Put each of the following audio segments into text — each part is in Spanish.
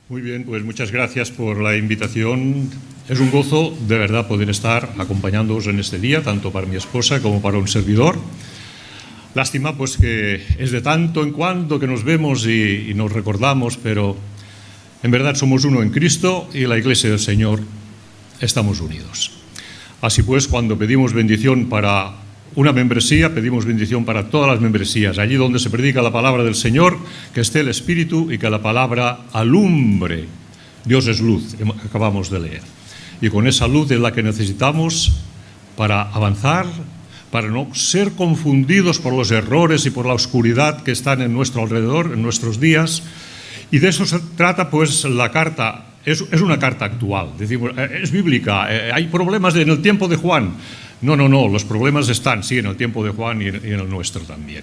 Muy bien, pues muchas gracias por la invitación. Es un gozo de verdad poder estar acompañándoos en este día, tanto para mi esposa como para un servidor. Lástima pues que es de tanto en cuando que nos vemos y nos recordamos, pero en verdad somos uno en Cristo y la Iglesia del Señor estamos unidos. Así pues, cuando pedimos bendición para una membresía, pedimos bendición para todas las membresías. Allí donde se predica la palabra del Señor, que esté el Espíritu y que la palabra alumbre. Dios es luz, acabamos de leer. Y con esa luz es la que necesitamos para avanzar, para no ser confundidos por los errores y por la oscuridad que están en nuestro alrededor, en nuestros días. Y de eso se trata pues la carta. Es una carta actual, decimos, es bíblica. Hay problemas en el tiempo de Juan. No, los problemas están, sí, en el tiempo de Juan y en el nuestro también.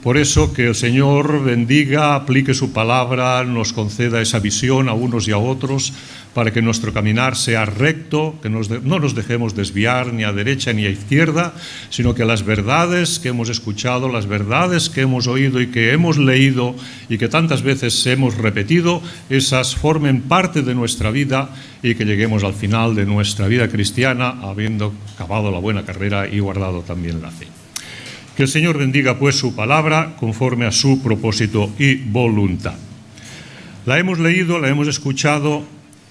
Por eso que el Señor bendiga, aplique su palabra, nos conceda esa visión a unos y a otros, para que nuestro caminar sea recto, que no nos dejemos desviar ni a derecha ni a izquierda, sino que las verdades que hemos escuchado, las verdades que hemos oído y que hemos leído y que tantas veces hemos repetido, esas formen parte de nuestra vida y que lleguemos al final de nuestra vida cristiana habiendo acabado la buena carrera y guardado también la fe. Que el Señor bendiga pues su palabra conforme a su propósito y voluntad. La hemos leído, la hemos escuchado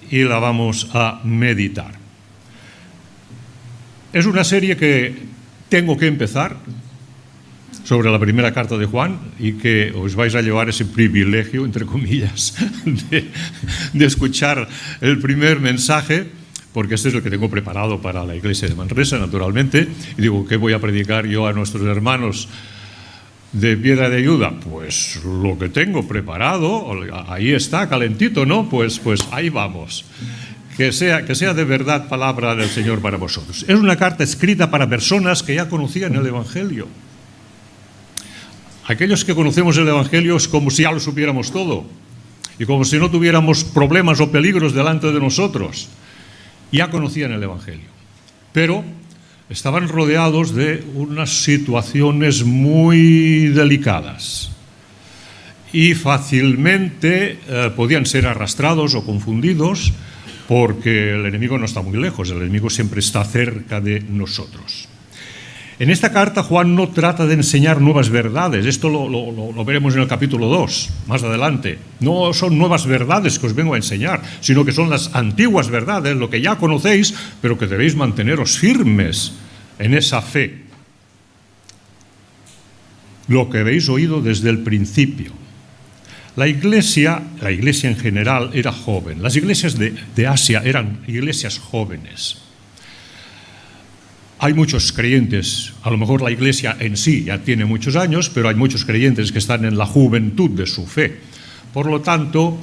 y la vamos a meditar. Es una serie que tengo que empezar sobre la primera carta de Juan y que os vais a llevar ese privilegio, entre comillas, de escuchar el primer mensaje, porque este es el que tengo preparado para la iglesia de Manresa, naturalmente. Y digo, ¿qué voy a predicar yo a nuestros hermanos de Piedra de Ayuda? Pues lo que tengo preparado, ahí está, calentito, ¿no? Pues ahí vamos. Que sea de verdad palabra del Señor para vosotros. Es una carta escrita para personas que ya conocían el Evangelio. Aquellos que conocemos el Evangelio es como si ya lo supiéramos todo y como si no tuviéramos problemas o peligros delante de nosotros. Ya conocían el Evangelio, pero estaban rodeados de unas situaciones muy delicadas y fácilmente podían ser arrastrados o confundidos porque el enemigo no está muy lejos, el enemigo siempre está cerca de nosotros. En esta carta Juan no trata de enseñar nuevas verdades, esto lo veremos en el capítulo 2, más adelante. No son nuevas verdades que os vengo a enseñar, sino que son las antiguas verdades, lo que ya conocéis, pero que debéis manteneros firmes en esa fe. Lo que habéis oído desde el principio. La iglesia en general era joven, las iglesias de Asia eran iglesias jóvenes. Hay muchos creyentes, a lo mejor la iglesia en sí ya tiene muchos años, pero hay muchos creyentes que están en la juventud de su fe. Por lo tanto,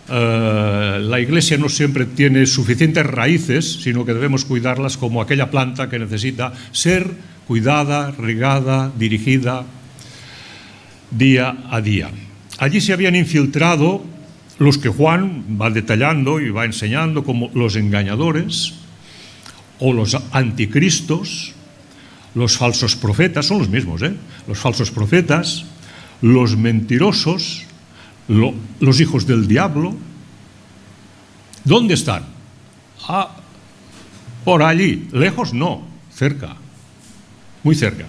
la iglesia no siempre tiene suficientes raíces, sino que debemos cuidarlas como aquella planta que necesita ser cuidada, regada, dirigida día a día. Allí se habían infiltrado los que Juan va detallando y va enseñando como los engañadores, o los anticristos, los falsos profetas, son los mismos, los falsos profetas, los mentirosos, los hijos del diablo. ¿Dónde están? Por allí, lejos no, cerca, muy cerca.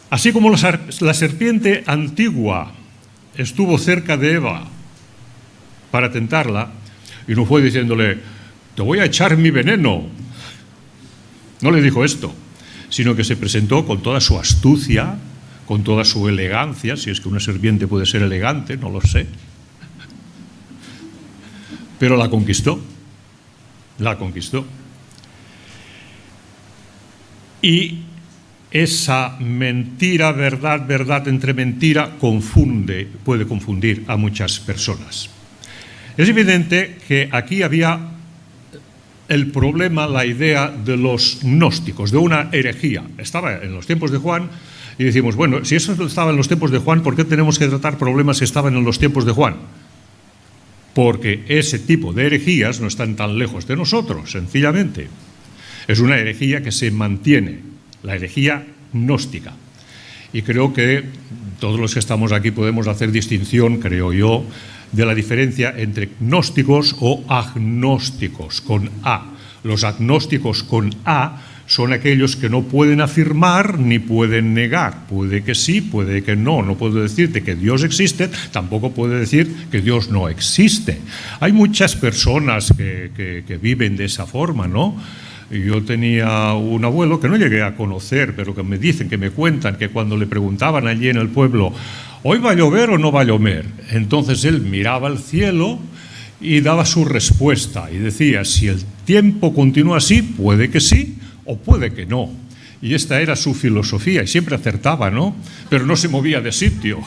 Así como la serpiente antigua estuvo cerca de Eva para tentarla, y no fue diciéndole, te voy a echar mi veneno. No le dijo esto, sino que se presentó con toda su astucia, con toda su elegancia, si es que una serpiente puede ser elegante, no lo sé. Pero la conquistó. Y esa mentira, verdad entre mentira, puede confundir a muchas personas. Es evidente que aquí había el problema, la idea de los gnósticos, de una herejía. Estaba en los tiempos de Juan y decimos, bueno, si eso estaba en los tiempos de Juan, ¿por qué tenemos que tratar problemas que estaban en los tiempos de Juan? Porque ese tipo de herejías no están tan lejos de nosotros, sencillamente. Es una herejía que se mantiene, la herejía gnóstica. Y creo que todos los que estamos aquí podemos hacer distinción, creo yo, de la diferencia entre gnósticos o agnósticos, con A. Los agnósticos con A son aquellos que no pueden afirmar ni pueden negar. Puede que sí, puede que no. No puedo decirte que Dios existe, tampoco puedo decir que Dios no existe. Hay muchas personas que viven de esa forma, ¿no? Yo tenía un abuelo que no llegué a conocer, pero que me dicen, que me cuentan, que cuando le preguntaban allí en el pueblo, ¿hoy va a llover o no va a llover? Entonces él miraba al cielo y daba su respuesta y decía, si el tiempo continúa así, puede que sí o puede que no. Y esta era su filosofía y siempre acertaba, ¿no? Pero no se movía de sitio.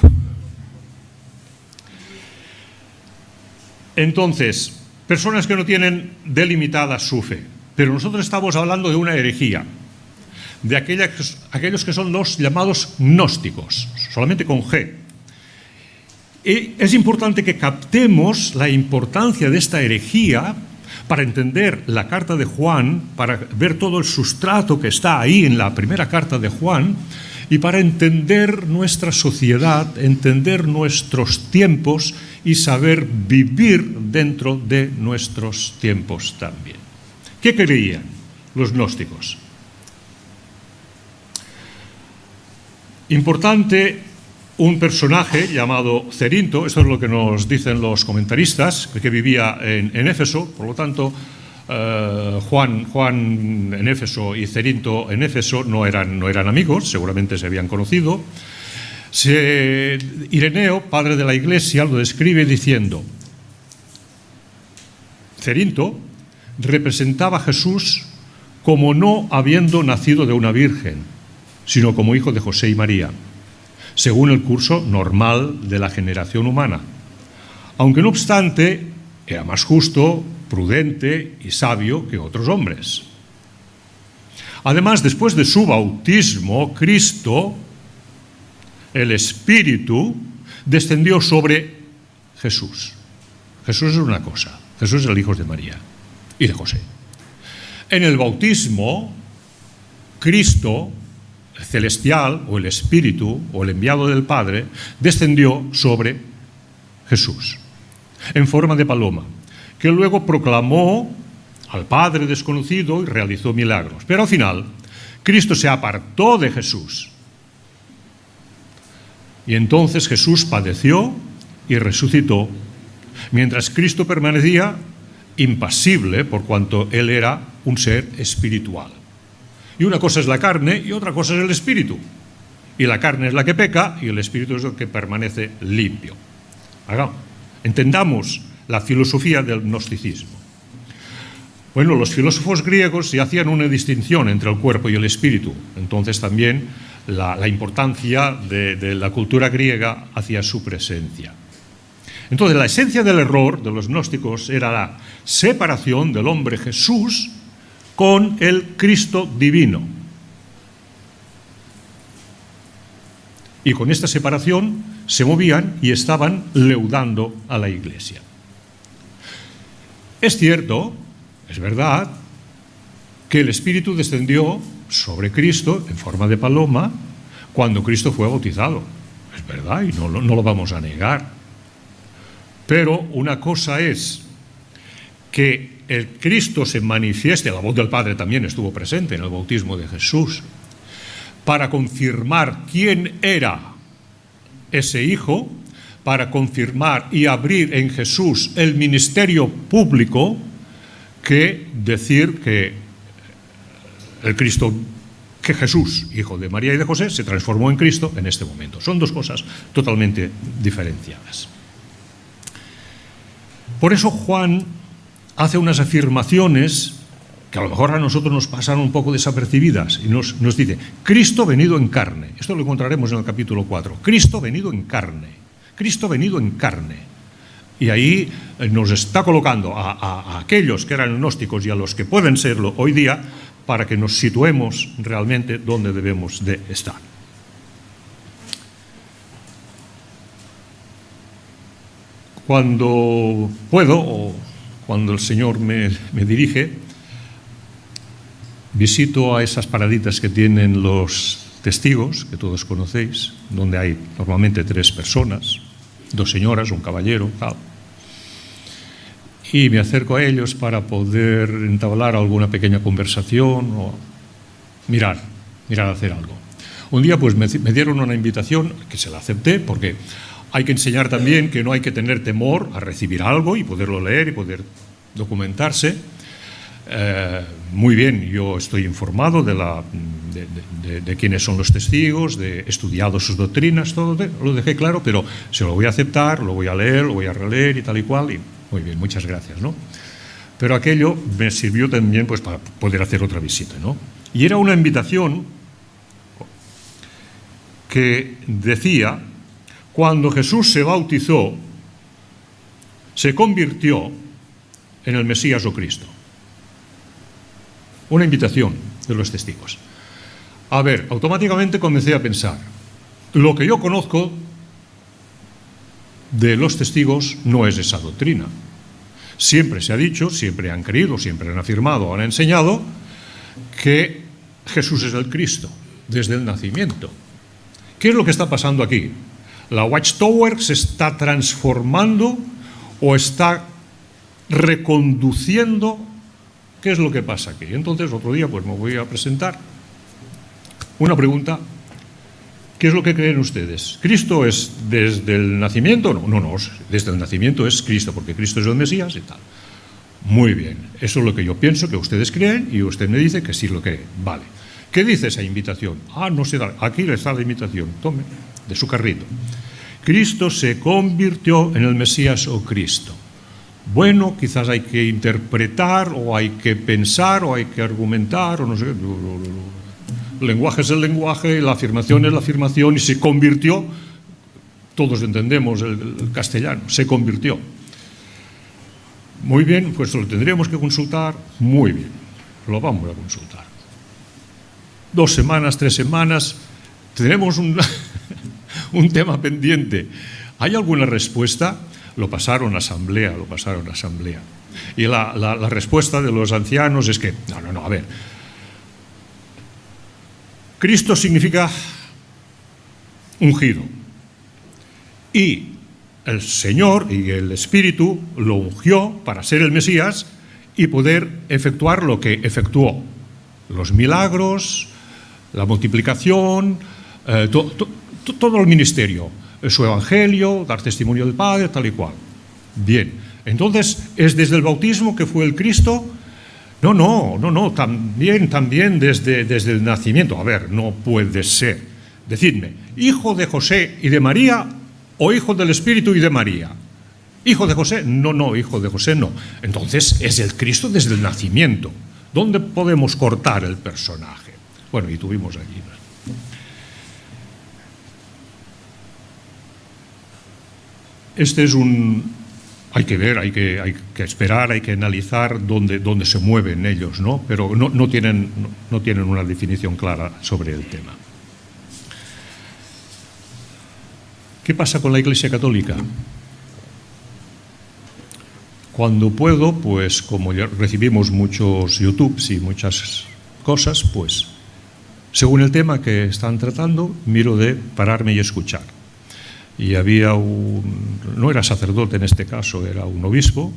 Entonces, personas que no tienen delimitada su fe. Pero nosotros estamos hablando de una herejía, de aquellos que son los llamados gnósticos, solamente con G. Y es importante que captemos la importancia de esta herejía para entender la carta de Juan, para ver todo el sustrato que está ahí en la primera carta de Juan, y para entender nuestra sociedad, entender nuestros tiempos y saber vivir dentro de nuestros tiempos también. ¿Qué creían los gnósticos? Importante, un personaje llamado Cerinto, esto es lo que nos dicen los comentaristas, que vivía en Éfeso, por lo tanto, Juan en Éfeso y Cerinto en Éfeso no eran amigos, seguramente se habían conocido. Ireneo, padre de la Iglesia, lo describe diciendo, Cerinto representaba a Jesús como no habiendo nacido de una virgen, sino como hijo de José y María, según el curso normal de la generación humana. Aunque no obstante, era más justo, prudente y sabio que otros hombres. Además, después de su bautismo, Cristo, el Espíritu, descendió sobre Jesús. Jesús es una cosa, Jesús es el hijo de María y de José. En el bautismo, Cristo, el celestial, o el Espíritu, o el enviado del Padre, descendió sobre Jesús, en forma de paloma, que luego proclamó al Padre desconocido y realizó milagros. Pero al final, Cristo se apartó de Jesús. Y entonces Jesús padeció y resucitó, mientras Cristo permanecía impasible por cuanto él era un ser espiritual. Y una cosa es la carne y otra cosa es el espíritu. Y la carne es la que peca y el espíritu es el que permanece limpio. Entendamos la filosofía del gnosticismo. Bueno, los filósofos griegos ya hacían una distinción entre el cuerpo y el espíritu. Entonces también la importancia de la cultura griega hacia su presencia. Entonces, la esencia del error de los gnósticos era la separación del hombre Jesús con el Cristo divino. Y con esta separación se movían y estaban leudando a la Iglesia. Es cierto, es verdad, que el Espíritu descendió sobre Cristo en forma de paloma cuando Cristo fue bautizado. Es verdad y no lo vamos a negar. Pero una cosa es que el Cristo se manifieste, la voz del Padre también estuvo presente en el bautismo de Jesús, para confirmar quién era ese Hijo, para confirmar y abrir en Jesús el ministerio público, que decir que el Cristo, que Jesús, hijo de María y de José, se transformó en Cristo en este momento. Son dos cosas totalmente diferenciadas. Por eso Juan hace unas afirmaciones que a lo mejor a nosotros nos pasan un poco desapercibidas y nos dice, Cristo venido en carne. Esto lo encontraremos en el capítulo 4. Cristo venido en carne. Cristo venido en carne. Y ahí nos está colocando a aquellos que eran gnósticos y a los que pueden serlo hoy día para que nos situemos realmente donde debemos de estar. Cuando puedo, o cuando el Señor me dirige, visito a esas paraditas que tienen los testigos, que todos conocéis, donde hay normalmente 3 personas, 2 señoras, un caballero, tal. Y me acerco a ellos para poder entablar alguna pequeña conversación o mirar a hacer algo. Un día pues me dieron una invitación que se la acepté porque hay que enseñar también que no hay que tener temor a recibir algo y poderlo leer y poder documentarse. Muy bien, yo estoy informado de quiénes son los testigos, he estudiado sus doctrinas, todo lo dejé claro, pero se lo voy a aceptar, lo voy a leer, lo voy a releer y tal y cual, y muy bien, muchas gracias, ¿no? Pero aquello me sirvió también pues para poder hacer otra visita, ¿no? Y era una invitación que decía: cuando Jesús se bautizó, se convirtió en el Mesías o Cristo. Una invitación de los testigos. A ver, automáticamente comencé a pensar, lo que yo conozco de los testigos no es esa doctrina. Siempre se ha dicho, siempre han creído, siempre han afirmado, han enseñado que Jesús es el Cristo desde el nacimiento. ¿Qué es lo que está pasando aquí? ¿La Watchtower se está transformando o está reconduciendo? ¿Qué es lo que pasa aquí? Entonces, otro día pues me voy a presentar. Una pregunta: ¿qué es lo que creen ustedes? ¿Cristo es desde el nacimiento? No, desde el nacimiento es Cristo, porque Cristo es el Mesías y tal. Muy bien, eso es lo que yo pienso que ustedes creen y usted me dice que sí lo cree. Vale. ¿Qué dice esa invitación? No se da. Aquí le está la invitación. Tome, de su carrito. Cristo se convirtió en el Mesías o Cristo. Bueno, quizás hay que interpretar o hay que pensar o hay que argumentar o no sé. El lenguaje es el lenguaje, la afirmación es la afirmación y se convirtió. Todos entendemos el castellano, se convirtió. Muy bien, pues lo tendríamos que consultar. Muy bien, lo vamos a consultar. 2 semanas, 3 semanas, tenemos un tema pendiente. ¿Hay alguna respuesta? Lo pasaron a asamblea. Y la respuesta de los ancianos es que, no, a ver. Cristo significa ungido. Y el Señor y el Espíritu lo ungió para ser el Mesías y poder efectuar lo que efectuó. Los milagros, la multiplicación, todo el ministerio, su evangelio, dar testimonio del Padre, tal y cual. Bien, entonces, ¿es desde el bautismo que fue el Cristo? No, también desde el nacimiento. A ver, no puede ser. Decidme, ¿hijo de José y de María o hijo del Espíritu y de María? ¿Hijo de José? No, hijo de José no. Entonces, es el Cristo desde el nacimiento. ¿Dónde podemos cortar el personaje? Bueno, y tuvimos allí. Este es hay que ver, hay que esperar, hay que analizar dónde se mueven ellos, ¿no? Pero no tienen una definición clara sobre el tema. ¿Qué pasa con la Iglesia Católica? Cuando puedo, pues como ya recibimos muchos YouTubes y muchas cosas, pues según el tema que están tratando, miro de pararme y escuchar. Y había no era sacerdote en este caso, era un obispo,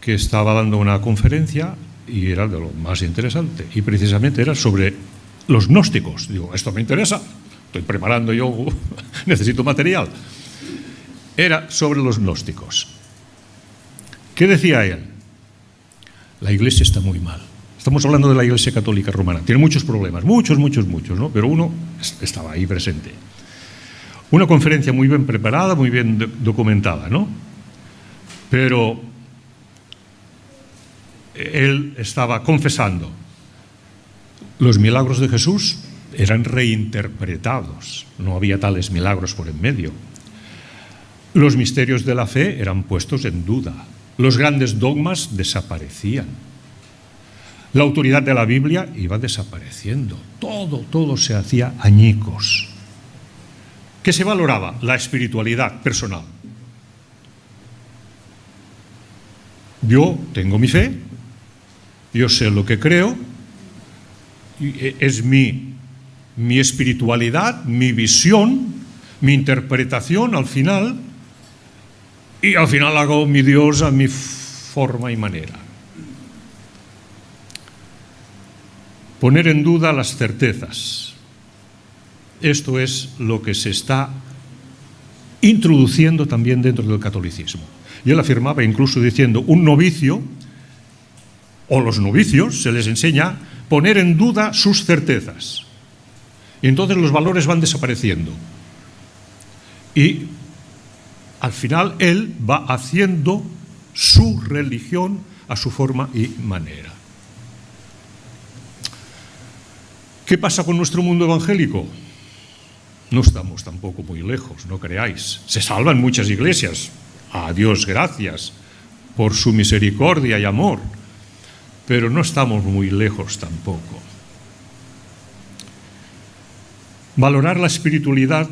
que estaba dando una conferencia y era de lo más interesante. Y precisamente era sobre los gnósticos. Digo, esto me interesa, estoy preparando yo, necesito material. Era sobre los gnósticos. ¿Qué decía él? La Iglesia está muy mal. Estamos hablando de la Iglesia Católica Romana. Tiene muchos problemas, muchos, ¿no? Pero uno estaba ahí presente. Una conferencia muy bien preparada, muy bien documentada, ¿no? Pero él estaba confesando. Los milagros de Jesús eran reinterpretados. No había tales milagros por en medio. Los misterios de la fe eran puestos en duda. Los grandes dogmas desaparecían. La autoridad de la Biblia iba desapareciendo. Todo se hacía añicos. ¿Qué se valoraba? La espiritualidad personal. Yo tengo mi fe, yo sé lo que creo, es mi mi espiritualidad, mi visión, mi interpretación al final, y al final hago mi Dios a mi forma y manera. Poner en duda las certezas. Esto es lo que se está introduciendo también dentro del catolicismo. Y él afirmaba incluso diciendo, un novicio, o los novicios, se les enseña poner en duda sus certezas. Y entonces los valores van desapareciendo. Y al final él va haciendo su religión a su forma y manera. ¿Qué pasa con nuestro mundo evangélico? No estamos tampoco muy lejos, no creáis. Se salvan muchas iglesias, a Dios gracias, por su misericordia y amor, pero no estamos muy lejos tampoco. Valorar la espiritualidad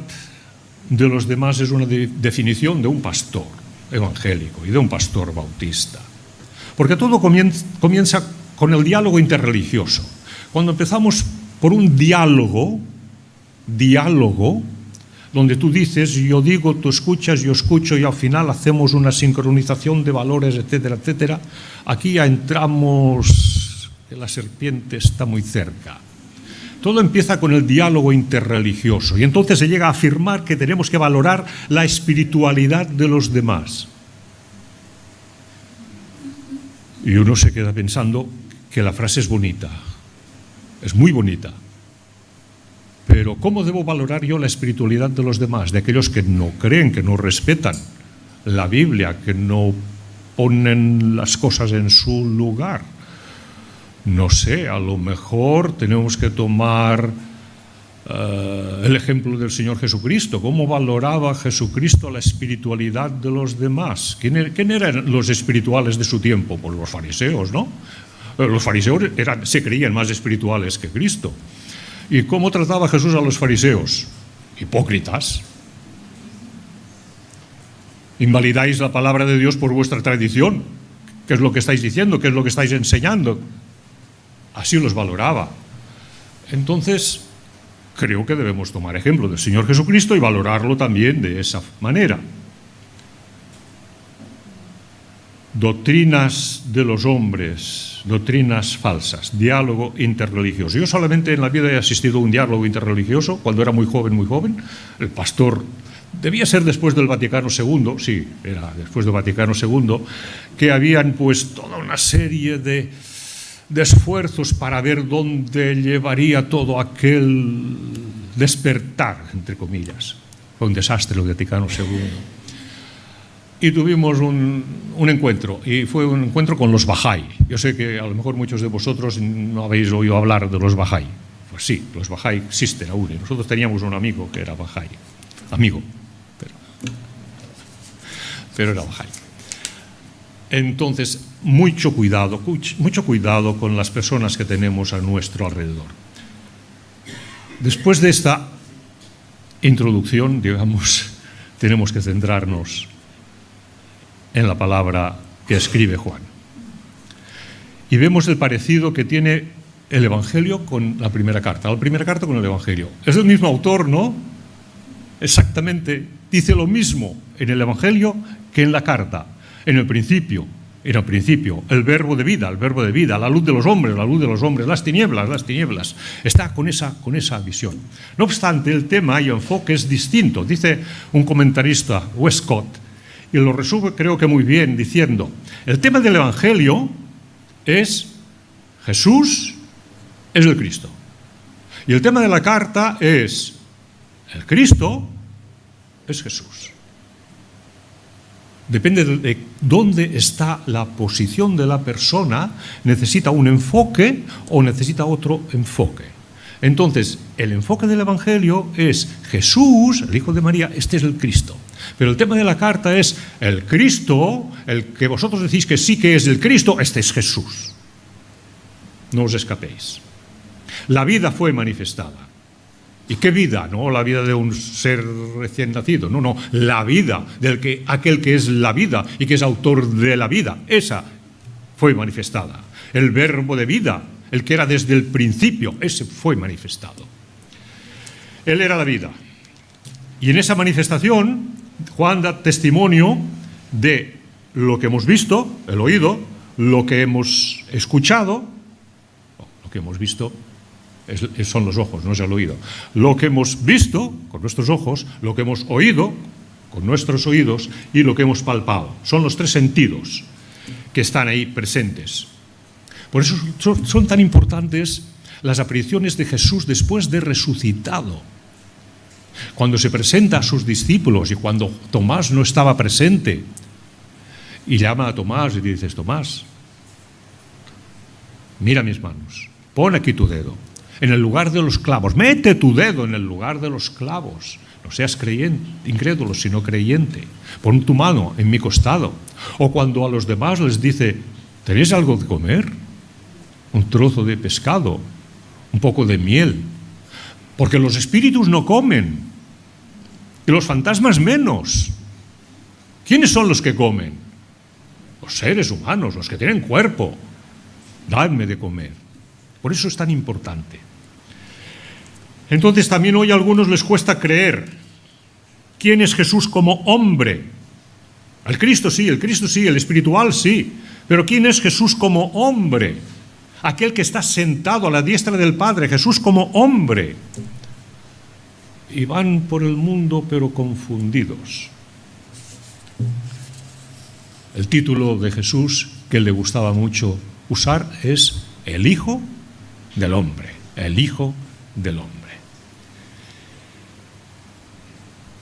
de los demás es una definición de un pastor evangélico y de un pastor bautista. Porque todo comienza con el diálogo interreligioso. Cuando empezamos por un diálogo, donde tú dices, yo digo, tú escuchas, yo escucho, y al final hacemos una sincronización de valores, etcétera, etcétera, aquí ya entramos, que la serpiente está muy cerca. Todo empieza con el diálogo interreligioso, y entonces se llega a afirmar que tenemos que valorar la espiritualidad de los demás. Y uno se queda pensando que la frase es bonita, es muy bonita. Pero ¿cómo debo valorar yo la espiritualidad de los demás? De aquellos que no creen, que no respetan la Biblia, que no ponen las cosas en su lugar. No sé, a lo mejor tenemos que tomar el ejemplo del Señor Jesucristo. ¿Cómo valoraba Jesucristo la espiritualidad de los demás? ¿Quién eran los espirituales de su tiempo? Pues los fariseos, ¿no? Los fariseos se creían más espirituales que Cristo. ¿Y cómo trataba Jesús a los fariseos? Hipócritas. Invalidáis la palabra de Dios por vuestra tradición. ¿Qué es lo que estáis diciendo? ¿Qué es lo que estáis enseñando? Así los valoraba. Entonces, creo que debemos tomar ejemplo del Señor Jesucristo y valorarlo también de esa manera. Doctrinas de los hombres, doctrinas falsas, diálogo interreligioso. Yo solamente en la vida he asistido a un diálogo interreligioso cuando era muy joven. El pastor, debía ser después del Vaticano II, sí, era después del Vaticano II, que habían pues toda una serie de esfuerzos para ver dónde llevaría todo aquel despertar, entre comillas. Fue un desastre el Vaticano II. Y tuvimos un encuentro, y fue un encuentro con los Bahá'í. Yo sé que a lo mejor muchos de vosotros no habéis oído hablar de los Bahá'í. Pues sí, los Bahá'í existen aún, y nosotros teníamos un amigo que era Bahá'í. Amigo, pero era Bahá'í. Entonces, mucho cuidado con las personas que tenemos a nuestro alrededor. Después de esta introducción, digamos, tenemos que centrarnos en la palabra que escribe Juan. Y vemos el parecido que tiene el Evangelio con la primera carta. La primera carta con el Evangelio. Es el mismo autor, ¿no? Exactamente, dice lo mismo en el Evangelio que en la carta. En el principio, el verbo de vida, la luz de los hombres, las tinieblas. Está con esa visión. No obstante, el tema y enfoque es distinto. Dice un comentarista, Westcott, y lo resume creo que muy bien diciendo, el tema del Evangelio es Jesús es el Cristo. Y el tema de la carta es el Cristo es Jesús. Depende de dónde está la posición de la persona, necesita un enfoque o necesita otro enfoque. Entonces, el enfoque del Evangelio es Jesús, el Hijo de María, este es el Cristo. Pero el tema de la carta es el Cristo, el que vosotros decís que sí que es el Cristo, este es Jesús. No os escapéis. La vida fue manifestada. ¿Y qué vida? No la vida de un ser recién nacido, no, la vida aquel que es la vida y que es autor de la vida, esa fue manifestada. El verbo de vida, el que era desde el principio, ese fue manifestado. Él era la vida. Y en esa manifestación, Juan da testimonio de lo que hemos visto, el oído, lo que hemos escuchado. Lo que hemos visto son los ojos, no es el oído. Lo que hemos visto con nuestros ojos, lo que hemos oído con nuestros oídos y lo que hemos palpado. Son los tres sentidos que están ahí presentes. Por eso son tan importantes las apariciones de Jesús después de resucitado. Cuando se presenta a sus discípulos y cuando Tomás no estaba presente y llama a Tomás y dices: Tomás, mira mis manos, pon aquí tu dedo en el lugar de los clavos, mete tu dedo en el lugar de los clavos, no seas incrédulo sino creyente, pon tu mano en mi costado. O cuando a los demás les dice: ¿tenéis algo de comer? Un trozo de pescado, un poco de miel, porque los espíritus no comen y los fantasmas menos. ¿Quiénes son los que comen? Los seres humanos, los que tienen cuerpo. Dadme de comer. Por eso es tan importante. Entonces también hoy a algunos les cuesta creer. ¿Quién es Jesús como hombre? El Cristo sí, el espiritual sí. Pero ¿quién es Jesús como hombre? Aquel que está sentado a la diestra del Padre, Jesús como hombre. Y van por el mundo pero confundidos. El título de Jesús que le gustaba mucho usar es el Hijo del Hombre, el Hijo del Hombre.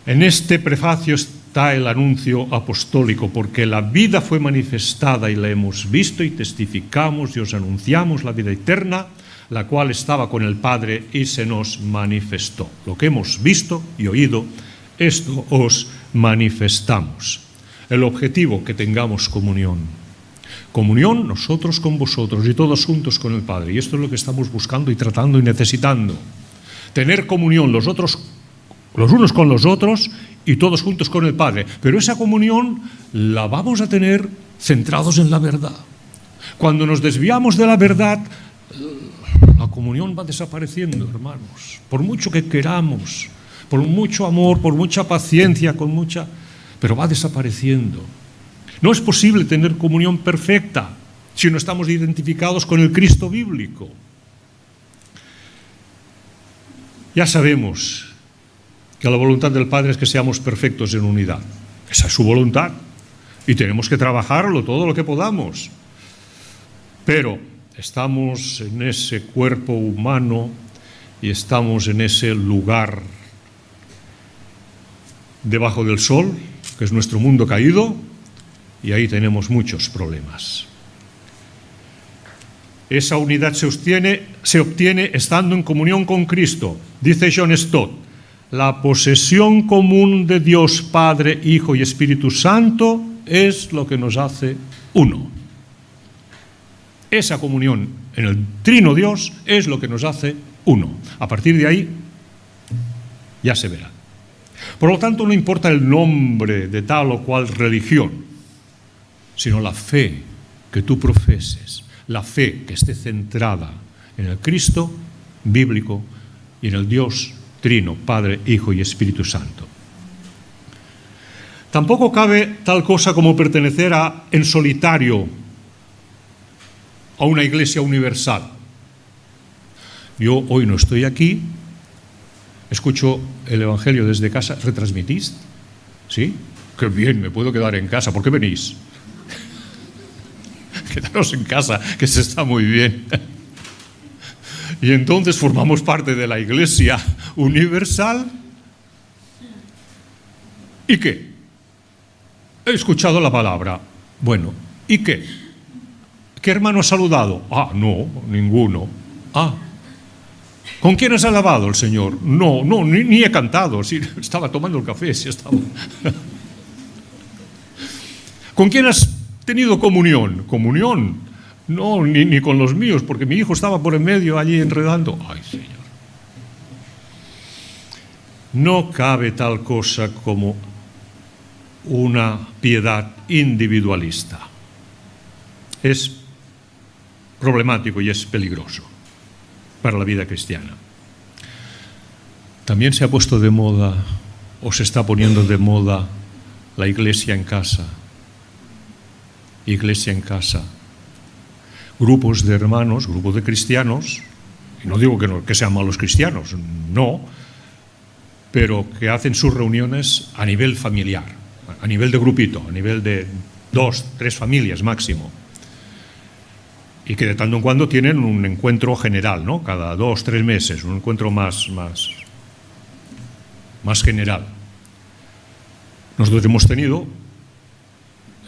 En este prefacio está el anuncio apostólico, porque la vida fue manifestada y la hemos visto y testificamos y os anunciamos la vida eterna, la cual estaba con el Padre y se nos manifestó. Lo que hemos visto y oído, esto os manifestamos. El objetivo, que tengamos comunión. Comunión nosotros con vosotros y todos juntos con el Padre. Y esto es lo que estamos buscando y tratando y necesitando. Tener comunión los unos con los otros y todos juntos con el Padre. Pero esa comunión la vamos a tener centrados en la verdad. Cuando nos desviamos de la verdad, la comunión va desapareciendo, hermanos. Por mucho que queramos, por mucho amor, por mucha paciencia, pero va desapareciendo. No es posible tener comunión perfecta si no estamos identificados con el Cristo bíblico. Ya sabemos que la voluntad del Padre es que seamos perfectos en unidad. Esa es su voluntad y tenemos que trabajarlo todo lo que podamos. Pero estamos en ese cuerpo humano y estamos en ese lugar debajo del sol, que es nuestro mundo caído, y ahí tenemos muchos problemas. Esa unidad se obtiene estando en comunión con Cristo. Dice John Stott: la posesión común de Dios Padre, Hijo y Espíritu Santo es lo que nos hace uno. Esa comunión en el Trino Dios es lo que nos hace uno. A partir de ahí ya se verá. Por lo tanto, no importa el nombre de tal o cual religión, sino la fe que tú profeses, la fe que esté centrada en el Cristo bíblico y en el Dios Trino, Padre, Hijo y Espíritu Santo. Tampoco cabe tal cosa como pertenecer en solitario a una iglesia universal. Yo hoy no estoy aquí, escucho el Evangelio desde casa. ¿Retransmitís? ¿Sí? ¡Qué bien! Me puedo quedar en casa. ¿Por qué venís? Quedaros en casa, que se está muy bien. Y entonces formamos parte de la Iglesia universal. ¿Y qué? He escuchado la palabra. Bueno, ¿y qué? ¿Qué hermano ha saludado? Ah, no, ninguno. Ah, ¿con quién has alabado el Señor? No, ni he cantado. Sí, estaba tomando el café. Sí, estaba. ¿Con quién has tenido comunión? ¿Comunión? No, ni con los míos, porque mi hijo estaba por en medio allí enredando. Ay, Señor. No cabe tal cosa como una piedad individualista. Es problemático y es peligroso para la vida cristiana. También se ha puesto de moda, o se está poniendo de moda, la iglesia en casa. Iglesia en casa. Grupos de hermanos, grupos de cristianos, y no digo que sean malos cristianos, no, pero que hacen sus reuniones a nivel familiar, a nivel de grupito, a nivel de 2, 3 familias máximo. Y que de tanto en cuando tienen un encuentro general, ¿no? Cada 2, 3 meses, un encuentro más general. Nosotros hemos tenido,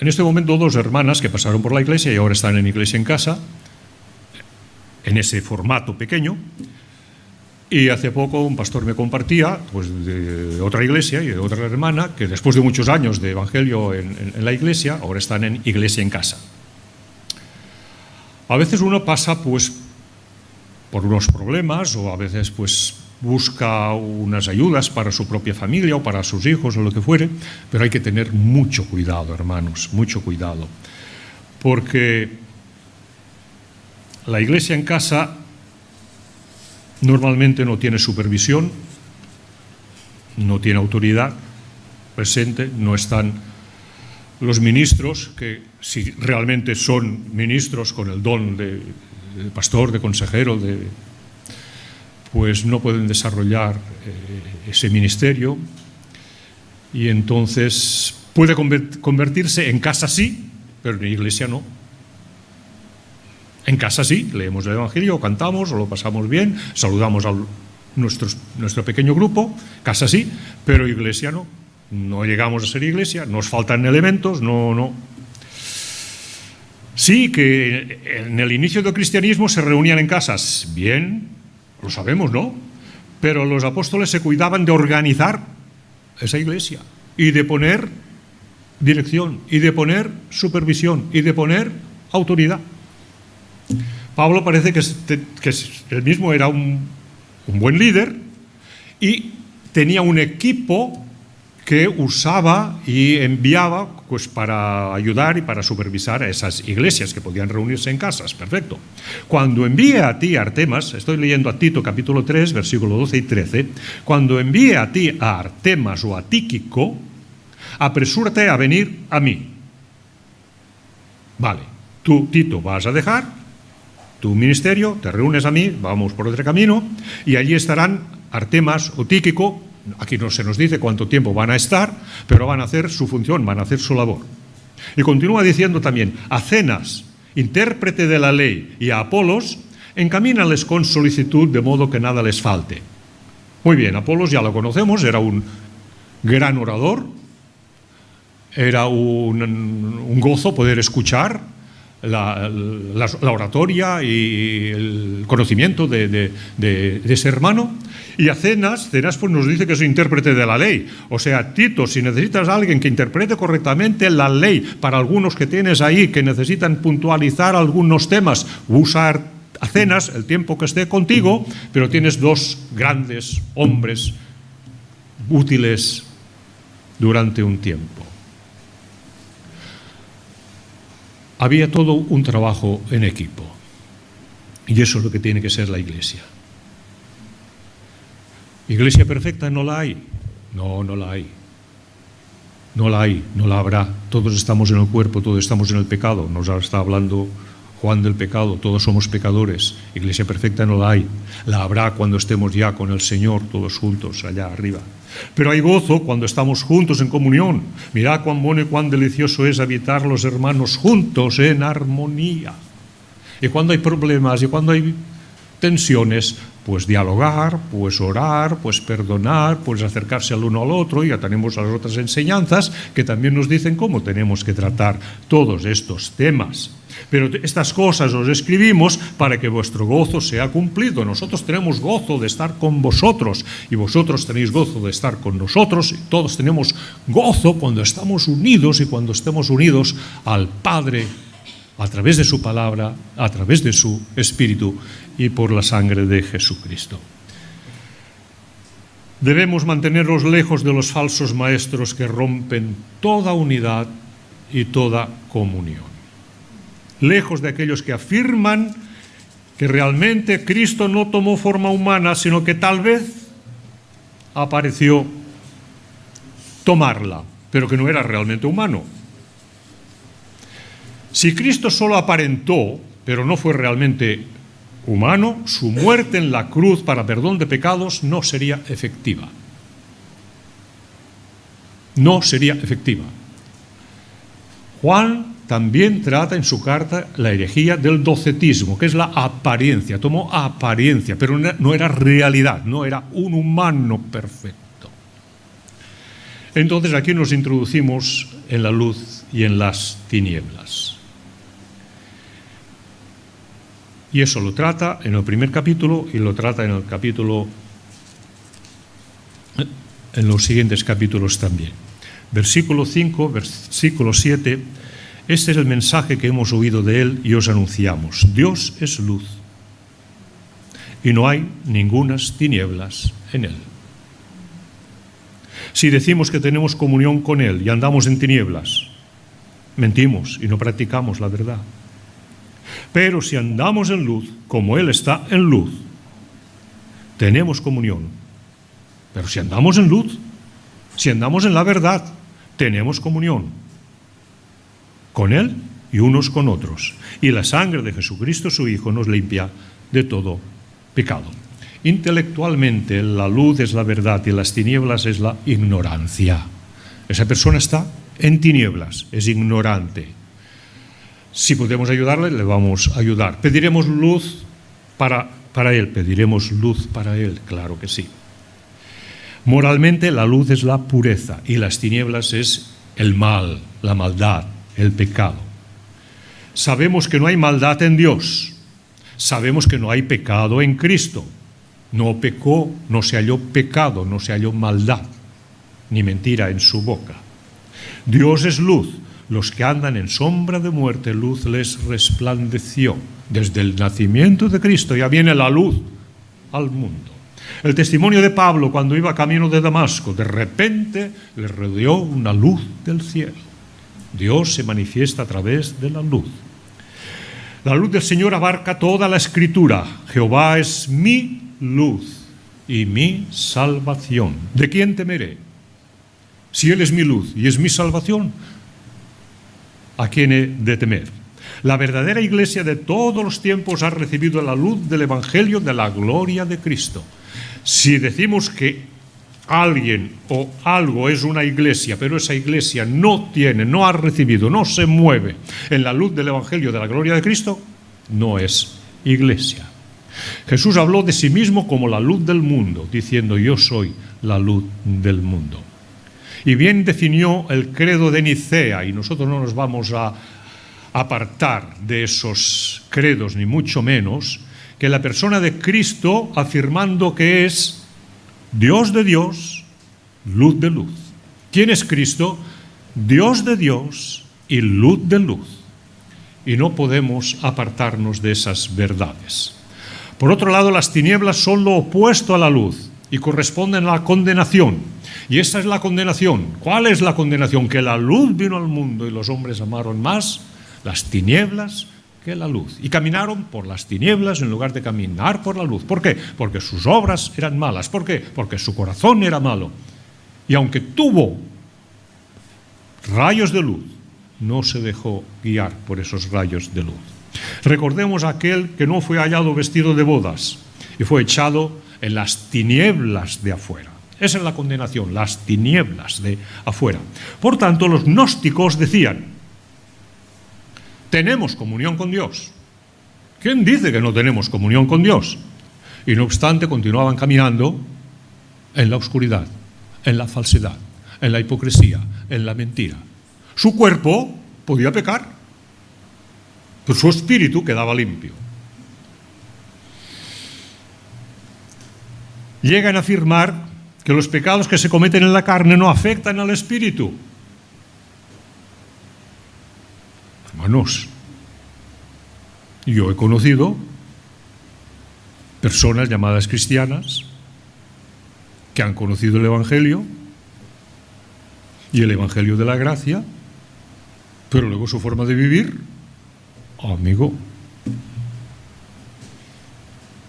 en este momento, 2 hermanas que pasaron por la iglesia y ahora están en Iglesia en Casa, en ese formato pequeño. Y hace poco un pastor me compartía, pues, de otra iglesia y de otra hermana, que después de muchos años de evangelio en la iglesia, ahora están en Iglesia en Casa. A veces uno pasa, pues, por unos problemas, o a veces, pues, busca unas ayudas para su propia familia o para sus hijos o lo que fuere, pero hay que tener mucho cuidado, hermanos, mucho cuidado, porque la iglesia en casa normalmente no tiene supervisión, no tiene autoridad presente, no están los ministros, que si realmente son ministros con el don de pastor, de consejero, pues no pueden desarrollar ese ministerio, y entonces puede convertirse en casa sí, pero en iglesia no. En casa sí, leemos el Evangelio, cantamos, o lo pasamos bien, saludamos a nuestro pequeño grupo, casa sí, pero iglesia no. No llegamos a ser iglesia, nos faltan elementos, no. Sí, que en el inicio del cristianismo se reunían en casas, bien, lo sabemos, ¿no? Pero los apóstoles se cuidaban de organizar esa iglesia y de poner dirección y de poner supervisión y de poner autoridad. Pablo parece que él mismo era un buen líder y tenía un equipo que usaba y enviaba, pues, para ayudar y para supervisar a esas iglesias que podían reunirse en casas. Perfecto. Cuando envíe a ti a Artemas, estoy leyendo a Tito capítulo 3, versículo 12 y 13, cuando envíe a ti a Artemas o a Tíquico, apresúrate a venir a mí. Vale, tú, Tito, vas a dejar tu ministerio, te reúnes a mí, vamos por otro camino, y allí estarán Artemas o Tíquico. Aquí no se nos dice cuánto tiempo van a estar, pero van a hacer su función, van a hacer su labor. Y continúa diciendo también, a Zenas, intérprete de la ley, y a Apolos, encamínales con solicitud, de modo que nada les falte. Muy bien, Apolos ya lo conocemos, era un gran orador, era un gozo poder escuchar la oratoria y el conocimiento de ese hermano. Y a Zenas pues nos dice que es intérprete de la ley. O sea, Tito, si necesitas a alguien que interprete correctamente la ley para algunos que tienes ahí que necesitan puntualizar algunos temas, usa a Zenas el tiempo que esté contigo, pero tienes 2 grandes hombres útiles durante un tiempo. Había todo un trabajo en equipo, y eso es lo que tiene que ser la iglesia. ¿Iglesia perfecta? No la hay. No la hay. No la hay, no la habrá. Todos estamos en el cuerpo, todos estamos en el pecado. Nos está hablando Juan del pecado, todos somos pecadores. Iglesia perfecta no la hay. La habrá cuando estemos ya con el Señor, todos juntos, allá arriba. Pero hay gozo cuando estamos juntos en comunión. Mirad cuán bueno y cuán delicioso es habitar los hermanos juntos en armonía. Y cuando hay problemas y cuando hay tensiones, pues dialogar, pues orar, pues perdonar, pues acercarse al uno al otro. Y ya tenemos las otras enseñanzas que también nos dicen cómo tenemos que tratar todos estos temas. Pero estas cosas os escribimos para que vuestro gozo sea cumplido. Nosotros tenemos gozo de estar con vosotros y vosotros tenéis gozo de estar con nosotros, y todos tenemos gozo cuando estamos unidos y cuando estemos unidos al Padre a través de su palabra, a través de su Espíritu y por la sangre de Jesucristo. Debemos mantenernos lejos de los falsos maestros que rompen toda unidad y toda comunión. Lejos de aquellos que afirman que realmente Cristo no tomó forma humana, sino que tal vez apareció tomarla, pero que no era realmente humano. Si Cristo solo aparentó, pero no fue realmente humano, su muerte en la cruz para perdón de pecados no sería efectiva. No sería efectiva. Juan también trata en su carta la herejía del docetismo, que es la apariencia. Tomó apariencia, pero no era realidad, no era un humano perfecto. Entonces aquí nos introducimos en la luz y en las tinieblas. Y eso lo trata en el primer capítulo y lo trata en el capítulo, en los siguientes capítulos también. Versículo 5, versículo 7, este es el mensaje que hemos oído de él y os anunciamos. Dios es luz y no hay ningunas tinieblas en él. Si decimos que tenemos comunión con él y andamos en tinieblas, mentimos y no practicamos la verdad. Pero si andamos en luz, como él está en luz, tenemos comunión. Pero si andamos en luz, si andamos en la verdad, tenemos comunión con él y unos con otros. Y la sangre de Jesucristo, su Hijo, nos limpia de todo pecado. Intelectualmente, la luz es la verdad y las tinieblas es la ignorancia. Esa persona está en tinieblas, es ignorante. Si podemos ayudarle, le vamos a ayudar. ¿Pediremos luz para él? ¿Pediremos luz para él? Claro que sí. Moralmente, la luz es la pureza y las tinieblas es el mal, la maldad, el pecado. Sabemos que no hay maldad en Dios. Sabemos que no hay pecado en Cristo. No pecó, no se halló pecado, no se halló maldad, ni mentira en su boca. Dios es luz. Los que andan en sombra de muerte, luz les resplandeció. Desde el nacimiento de Cristo ya viene la luz al mundo. El testimonio de Pablo cuando iba camino de Damasco, de repente le rodeó una luz del cielo. Dios se manifiesta a través de la luz. La luz del Señor abarca toda la Escritura. Jehová es mi luz y mi salvación. ¿De quién temeré? Si Él es mi luz y es mi salvación, ¿a quién he de temer? La verdadera iglesia de todos los tiempos ha recibido la luz del Evangelio de la gloria de Cristo. Si decimos que alguien o algo es una iglesia, pero esa iglesia no ha recibido, no se mueve en la luz del Evangelio de la gloria de Cristo, no es iglesia. Jesús habló de sí mismo como la luz del mundo, diciendo: yo soy la luz del mundo. Y bien definió el credo de Nicea, y nosotros no nos vamos a apartar de esos credos, ni mucho menos, que la persona de Cristo, afirmando que es Dios de Dios, luz de luz. ¿Quién es Cristo? Dios de Dios y luz de luz. Y no podemos apartarnos de esas verdades. Por otro lado, las tinieblas son lo opuesto a la luz y corresponden a la condenación. Y esa es la condenación. ¿Cuál es la condenación? Que la luz vino al mundo y los hombres amaron más las tinieblas que la luz. Y caminaron por las tinieblas en lugar de caminar por la luz. ¿Por qué? Porque sus obras eran malas. ¿Por qué? Porque su corazón era malo. Y aunque tuvo rayos de luz, no se dejó guiar por esos rayos de luz. Recordemos a aquel que no fue hallado vestido de bodas y fue echado en las tinieblas de afuera. Esa es la condenación, las tinieblas de afuera. Por tanto, los gnósticos decían: tenemos comunión con Dios. ¿Quién dice que no tenemos comunión con Dios? Y no obstante, continuaban caminando en la oscuridad, en la falsedad, en la hipocresía, en la mentira. Su cuerpo podía pecar, pero su espíritu quedaba limpio. Llegan a afirmar que los pecados que se cometen en la carne no afectan al espíritu. Hermanos, yo he conocido personas llamadas cristianas que han conocido el Evangelio y el Evangelio de la gracia, pero luego su forma de vivir, amigo,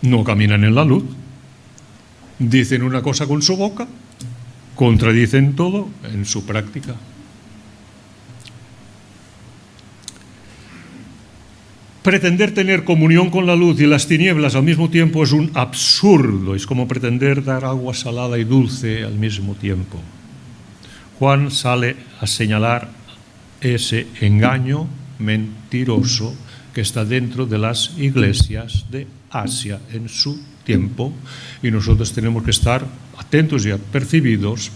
no caminan en la luz. Dicen una cosa con su boca, contradicen todo en su práctica. Pretender tener comunión con la luz y las tinieblas al mismo tiempo es un absurdo. Es como pretender dar agua salada y dulce al mismo tiempo. Juan sale a señalar ese engaño mentiroso que está dentro de las iglesias de Asia en su tiempo, y nosotros tenemos que estar atentos y apercibidos,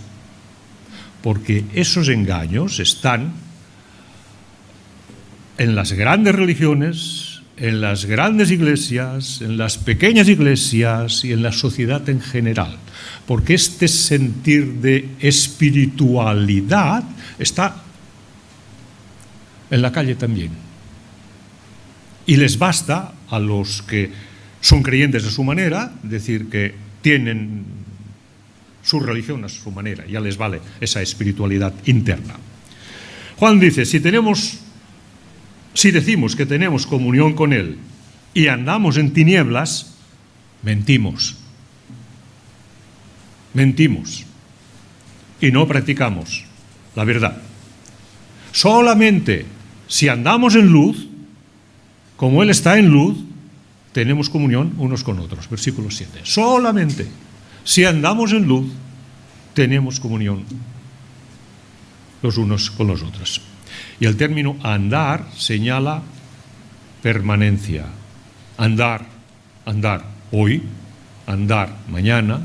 porque esos engaños están en las grandes religiones, en las grandes iglesias, en las pequeñas iglesias y en la sociedad en general, porque este sentir de espiritualidad está en la calle también. Y les basta a los que son creyentes de su manera decir que tienen su religión a su manera, ya les vale esa espiritualidad interna. Juan dice, si decimos que tenemos comunión con Él y andamos en tinieblas, mentimos. Mentimos y no practicamos la verdad. Solamente si andamos en luz, como Él está en luz, tenemos comunión unos con otros. Versículo 7. Solamente si andamos en luz, tenemos comunión los unos con los otros. Y el término andar señala permanencia. Andar, andar hoy, andar mañana,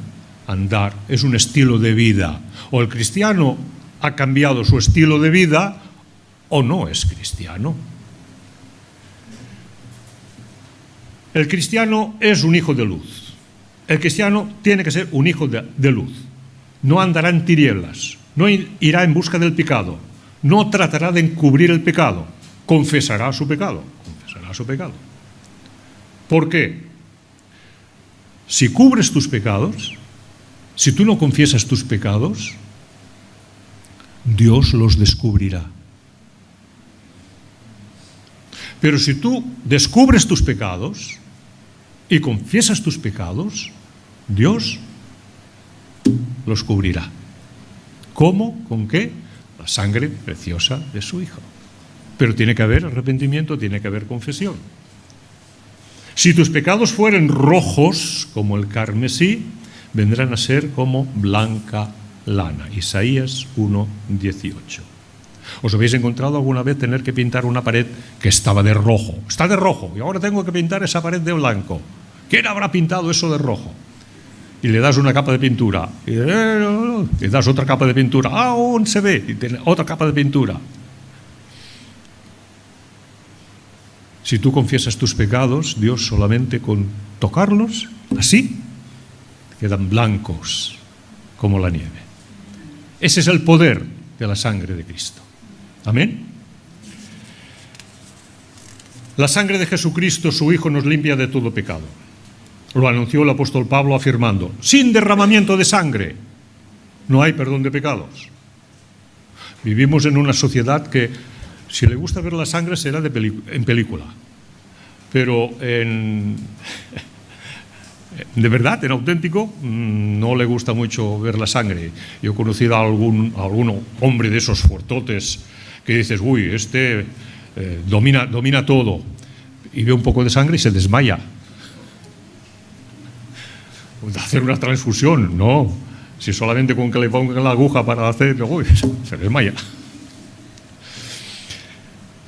andar es un estilo de vida. O el cristiano ha cambiado su estilo de vida o no es cristiano. El cristiano es un hijo de luz. El cristiano tiene que ser un hijo de luz. No andará en tinieblas, no irá en busca del pecado, no tratará de encubrir el pecado, confesará su pecado. ¿Por qué? Si cubres tus pecados, si tú no confiesas tus pecados, Dios los descubrirá. Pero si tú descubres tus pecados y confiesas tus pecados, Dios los cubrirá. ¿Cómo? ¿Con qué? La sangre preciosa de su Hijo. Pero tiene que haber arrepentimiento, tiene que haber confesión. Si tus pecados fueren rojos como el carmesí, vendrán a ser como blanca lana. Isaías 1:18. ¿Os habéis encontrado alguna vez tener que pintar una pared que estaba de rojo? Está de rojo y ahora tengo que pintar esa pared de blanco. ¿Quién habrá pintado eso de rojo? Y le das una capa de pintura y das otra capa de pintura, aún se ve, y tiene otra capa de pintura. Si tú confiesas tus pecados, Dios solamente con tocarlos, así, quedan blancos como la nieve. Ese es el poder de la sangre de Cristo. Amén. La sangre de Jesucristo, su Hijo, nos limpia de todo pecado. Lo anunció el apóstol Pablo afirmando, sin derramamiento de sangre no hay perdón de pecados. Vivimos en una sociedad que, si le gusta ver la sangre, será en película. Pero de verdad, en auténtico, no le gusta mucho ver la sangre. Yo he conocido a algún hombre de esos fuertotes que dices, uy, este domina todo. Y ve un poco de sangre y se desmaya. Hacer una transfusión, no. Si solamente con que le pongan la aguja para hacer, uy, se desmaya.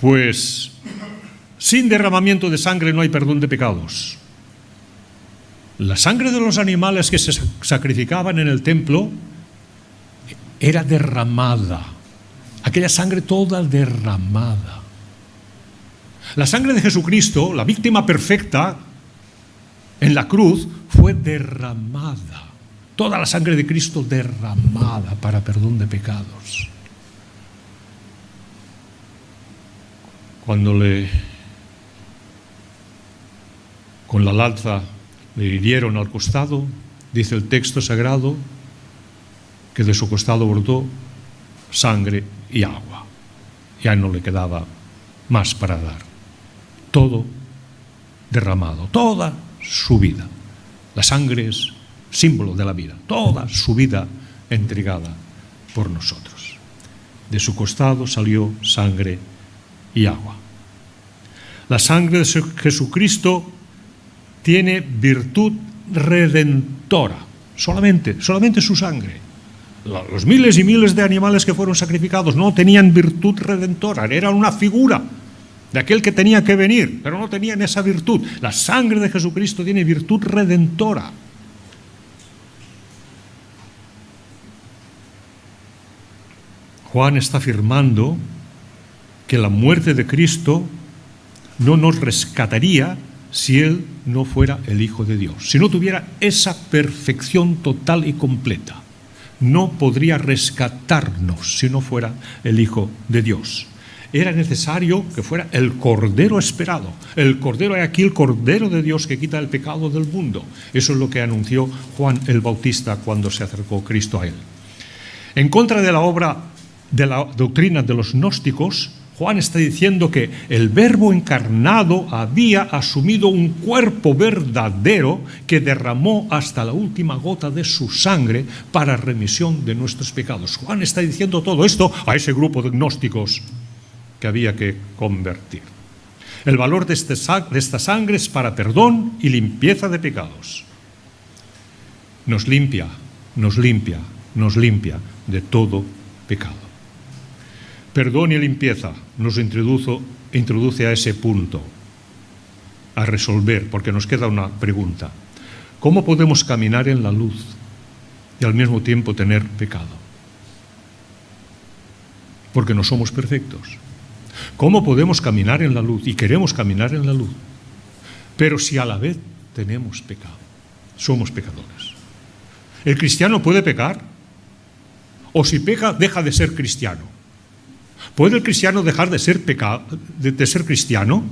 Pues sin derramamiento de sangre no hay perdón de pecados. La sangre de los animales que se sacrificaban en el templo era derramada. Aquella sangre toda derramada. La sangre de Jesucristo, la víctima perfecta en la cruz, fue derramada. Toda la sangre de Cristo derramada para perdón de pecados. Cuando con la lanza le hirieron al costado, dice el texto sagrado que de su costado brotó sangre y agua. Ya no le quedaba más para dar. Todo derramado, toda su vida. La sangre es símbolo de la vida, toda su vida entregada por nosotros. De su costado salió sangre y agua. La sangre de Jesucristo tiene virtud redentora, solamente su sangre. Los miles y miles de animales que fueron sacrificados no tenían virtud redentora, eran una figura de aquel que tenía que venir, pero no tenían esa virtud. La sangre de Jesucristo tiene virtud redentora. Juan está afirmando que la muerte de Cristo no nos rescataría si Él no fuera el Hijo de Dios. Si no tuviera esa perfección total y completa, no podría rescatarnos si no fuera el Hijo de Dios. Era necesario que fuera el Cordero esperado. El Cordero, aquí el Cordero de Dios que quita el pecado del mundo. Eso es lo que anunció Juan el Bautista cuando se acercó Cristo a él. En contra de la doctrina de los gnósticos, Juan está diciendo que el Verbo encarnado había asumido un cuerpo verdadero que derramó hasta la última gota de su sangre para remisión de nuestros pecados. Juan está diciendo todo esto a ese grupo de gnósticos que había que convertir. El valor de esta sangre es para perdón y limpieza de pecados. Nos limpia de todo pecado. Perdón y limpieza nos introduce a ese punto, a resolver, porque nos queda una pregunta. ¿Cómo podemos caminar en la luz y al mismo tiempo tener pecado? Porque no somos perfectos. ¿Cómo podemos caminar en la luz y queremos caminar en la luz, pero si a la vez tenemos pecado? Somos pecadores. ¿El cristiano puede pecar? ¿O si peca, deja de ser cristiano? ¿Puede el cristiano dejar de ser cristiano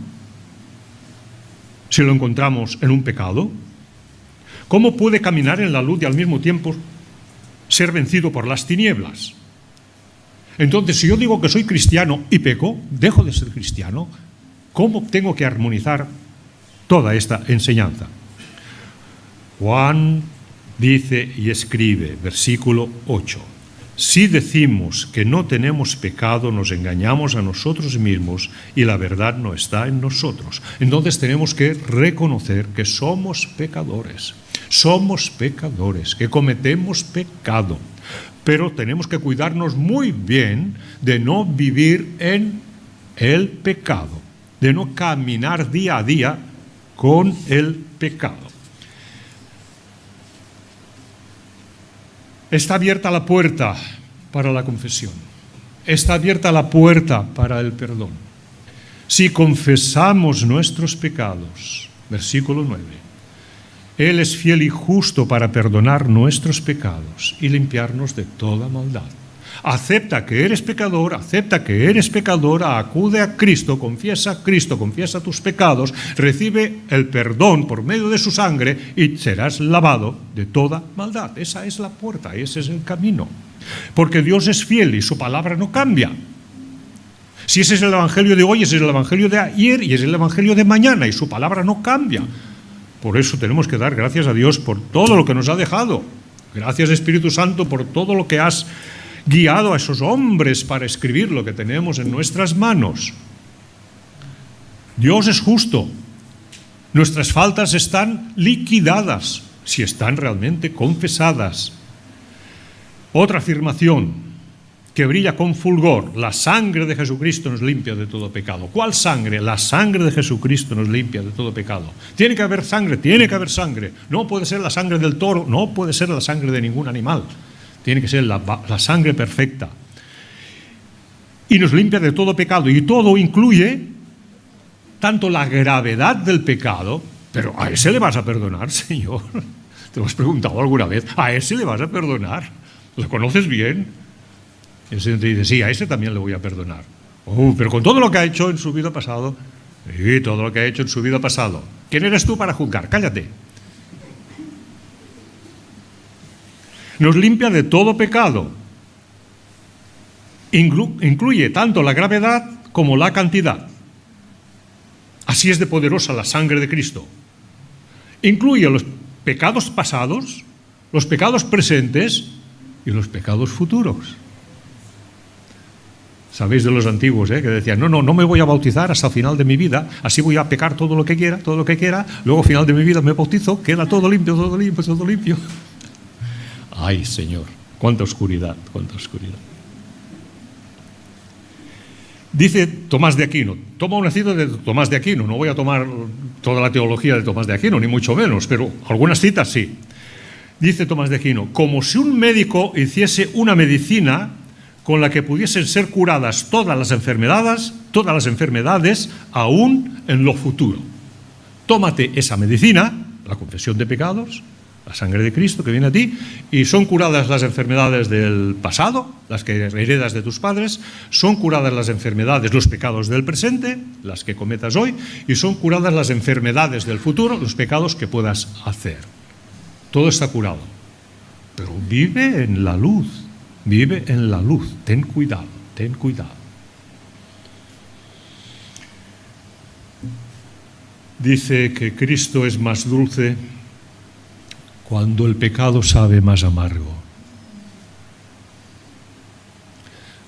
si lo encontramos en un pecado? ¿Cómo puede caminar en la luz y al mismo tiempo ser vencido por las tinieblas? Entonces, si yo digo que soy cristiano y peco, dejo de ser cristiano. ¿Cómo tengo que armonizar toda esta enseñanza? Juan dice y escribe, versículo 8. Si decimos que no tenemos pecado, nos engañamos a nosotros mismos y la verdad no está en nosotros. Entonces tenemos que reconocer que somos pecadores, que cometemos pecado, pero tenemos que cuidarnos muy bien de no vivir en el pecado, de no caminar día a día con el pecado. Está abierta la puerta para la confesión. Está abierta la puerta para el perdón. Si confesamos nuestros pecados, versículo 9, Él es fiel y justo para perdonar nuestros pecados y limpiarnos de toda maldad. Acepta que eres pecador, acude a Cristo, confiesa tus pecados, recibe el perdón por medio de su sangre y serás lavado de toda maldad. Esa es la puerta, ese es el camino. Porque Dios es fiel y su palabra no cambia. Si ese es el evangelio de hoy, ese es el evangelio de ayer y es el evangelio de mañana y su palabra no cambia. Por eso tenemos que dar gracias a Dios por todo lo que nos ha dejado. Gracias, Espíritu Santo, por todo lo que has guiado a esos hombres para escribir lo que tenemos en nuestras manos. Dios es justo. Nuestras faltas están liquidadas, si están realmente confesadas. Otra afirmación que brilla con fulgor: la sangre de Jesucristo nos limpia de todo pecado. ¿Cuál sangre? La sangre de Jesucristo nos limpia de todo pecado. Tiene que haber sangre. No puede ser la sangre del toro, no puede ser la sangre de ningún animal. Tiene que ser la sangre perfecta. Y nos limpia de todo pecado. Y todo incluye tanto la gravedad del pecado, pero ¿a ese le vas a perdonar, Señor? ¿Te lo has preguntado alguna vez? ¿A ese le vas a perdonar? ¿Lo conoces bien? El Señor te dice, sí, a ese también le voy a perdonar. Pero con todo lo que ha hecho en su vida pasado. Sí, todo lo que ha hecho en su vida pasado. ¿Quién eres tú para juzgar? Cállate. Nos limpia de todo pecado. Incluye tanto la gravedad como la cantidad. Así es de poderosa la sangre de Cristo. Incluye los pecados pasados los pecados presentes y los pecados futuros. Sabéis de los antiguos, que decían, no me voy a bautizar hasta el final de mi vida, así voy a pecar todo lo que quiera, luego al final de mi vida me bautizo, queda todo limpio, todo limpio, todo limpio. Ay, Señor, cuánta oscuridad, cuánta oscuridad. Dice Tomás de Aquino, toma una cita de Tomás de Aquino, no voy a tomar toda la teología de Tomás de Aquino, ni mucho menos, pero algunas citas sí. Dice Tomás de Aquino, como si un médico hiciese una medicina con la que pudiesen ser curadas todas las enfermedades, aún en lo futuro. Tómate esa medicina, la confesión de pecados, la sangre de Cristo que viene a ti, y son curadas las enfermedades del pasado, las que heredas de tus padres, son curadas las enfermedades, los pecados del presente, las que cometas hoy, y son curadas las enfermedades del futuro, los pecados que puedas hacer. Todo está curado. Pero vive en la luz, ten cuidado, ten cuidado. Dice que Cristo es más dulce cuando el pecado sabe más amargo.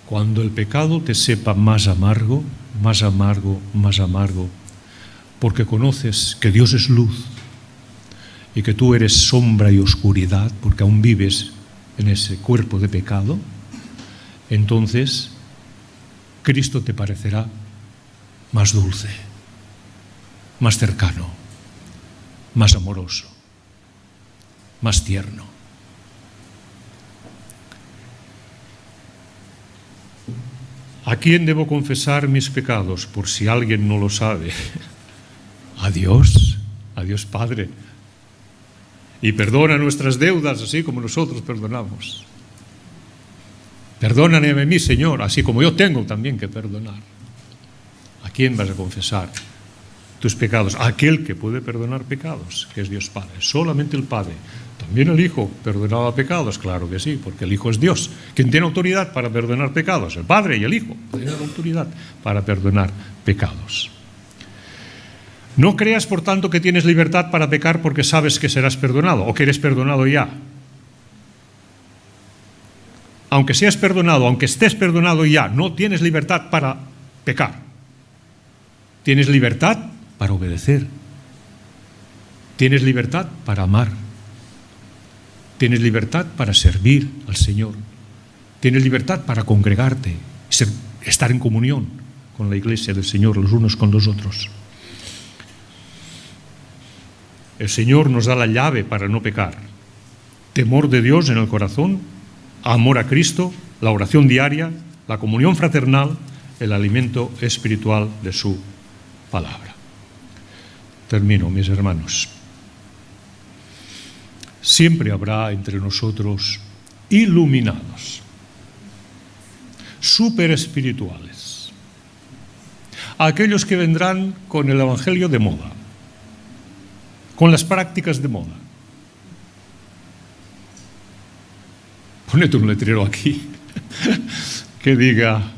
Cuando el pecado te sepa más amargo, porque conoces que Dios es luz y que tú eres sombra y oscuridad, porque aún vives en ese cuerpo de pecado, entonces Cristo te parecerá más dulce, más cercano, más amoroso, más tierno. ¿A quién debo confesar mis pecados? Por si alguien no lo sabe. A Dios Padre. Y perdona nuestras deudas, así como nosotros perdonamos. Perdóname a mí, Señor, así como yo tengo también que perdonar. ¿A quién vas a confesar tus pecados? A aquel que puede perdonar pecados, que es Dios Padre. Solamente el Padre. También el Hijo perdonaba pecados, claro que sí, porque el Hijo es Dios. ¿Quién tiene autoridad para perdonar pecados? El Padre y el Hijo tienen autoridad para perdonar pecados. No creas, por tanto, que tienes libertad para pecar porque sabes que serás perdonado o que eres perdonado ya. Aunque seas perdonado, aunque estés perdonado ya, no tienes libertad para pecar. Tienes libertad para obedecer. Tienes libertad para amar. Tienes libertad para servir al Señor. Tienes libertad para congregarte, estar en comunión con la Iglesia del Señor, los unos con los otros. El Señor nos da la llave para no pecar. Temor de Dios en el corazón, amor a Cristo, la oración diaria, la comunión fraternal, el alimento espiritual de su palabra. Termino, mis hermanos. Siempre habrá entre nosotros iluminados, súper espirituales, aquellos que vendrán con el evangelio de moda, con las prácticas de moda. Ponete un letrero aquí que diga: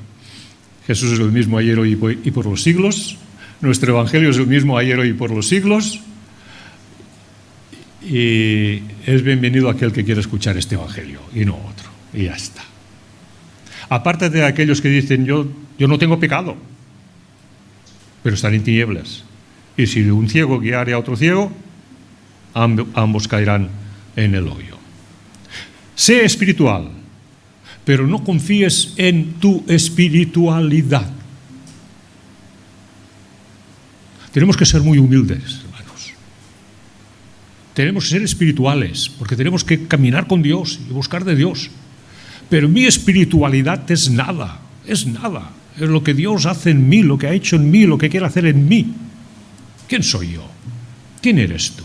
Jesús es el mismo ayer, hoy y por los siglos. Nuestro evangelio es el mismo ayer, hoy y por los siglos. Y es bienvenido aquel que quiera escuchar este evangelio y no otro. Y ya está. Aparte de aquellos que dicen: yo no tengo pecado, pero están en tinieblas. Y si un ciego guiare a otro ciego, ambos caerán en el hoyo. Sé espiritual, pero no confíes en tu espiritualidad. Tenemos que ser muy humildes, hermanos. Tenemos que ser espirituales, porque tenemos que caminar con Dios y buscar de Dios. Pero mi espiritualidad es nada, es nada. Es lo que Dios hace en mí, lo que ha hecho en mí, lo que quiere hacer en mí. ¿Quién soy yo? ¿Quién eres tú?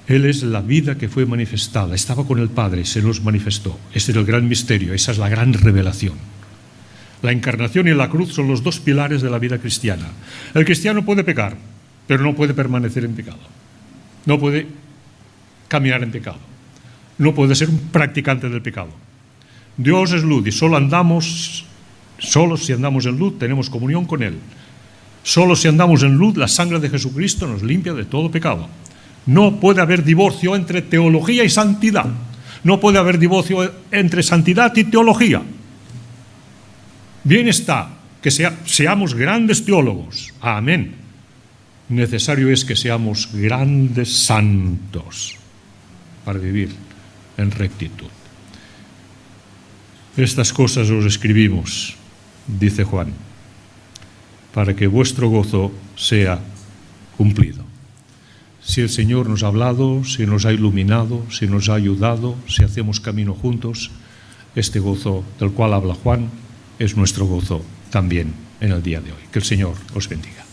Él es la vida que fue manifestada. Estaba con el Padre y se nos manifestó. Este es el gran misterio, esa es la gran revelación. La encarnación y la cruz son los dos pilares de la vida cristiana. El cristiano puede pecar, pero no puede permanecer en pecado. No puede caminar en pecado. No puede ser un practicante del pecado. Dios es luz y solo si andamos en luz tenemos comunión con Él. Solo si andamos en luz, la sangre de Jesucristo nos limpia de todo pecado. No puede haber divorcio entre teología y santidad. No puede haber divorcio entre santidad y teología. Bien está que seamos grandes teólogos. Amén. Necesario es que seamos grandes santos para vivir en rectitud. Estas cosas os escribimos, dice Juan, para que vuestro gozo sea cumplido. Si el Señor nos ha hablado, si nos ha iluminado, si nos ha ayudado, si hacemos camino juntos, este gozo del cual habla Juan es nuestro gozo también en el día de hoy. Que el Señor os bendiga.